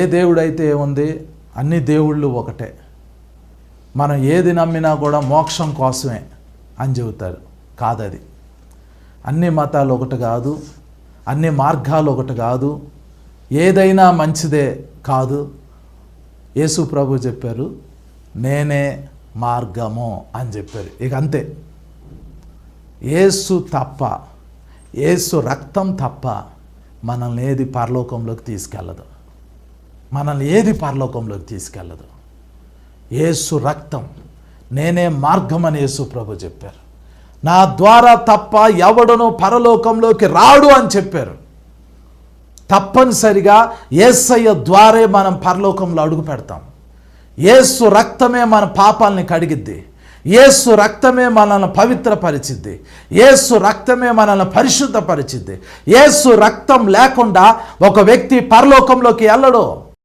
ఏ దేవుడైతే ఏముంది, అన్ని దేవుళ్ళు ఒకటే. మనం ఏది నమ్మినా కూడా మోక్షం కోసమే అని చెబుతారు. కాదది. అన్ని మతాలు ఒకటి కాదు, అన్ని మార్గాలు ఒకటి కాదు, ఏదైనా మంచిదే కాదు. యేసు ప్రభు చెప్పారు, నేనే మార్గము అని చెప్పారు. ఇక అంతే. యేసు తప్ప, యేసు రక్తం తప్ప మనల్ని ఏది పరలోకంలోకి తీసుకెళ్ళదు. యేసు రక్తం, నేనే మార్గం అని యేసు ప్రభు చెప్పారు. నా ద్వారా తప్ప ఎవడనూ పరలోకంలోకి రాడు అని చెప్పారు. తప్పనిసరిగా యేసయ్య ద్వారే మనం పరలోకంలో అడుగు పెడతాం. యేసు రక్తమే మన పాపాలని కడిగిద్ది. యేసు రక్తమే మనల్ని పవిత్రపరిచిద్ది. యేసు రక్తమే మనల్ని పరిశుద్ధపరిచిద్ది. యేసు రక్తం లేకుండా ఒక వ్యక్తి పరలోకంలోకి వెళ్ళడు.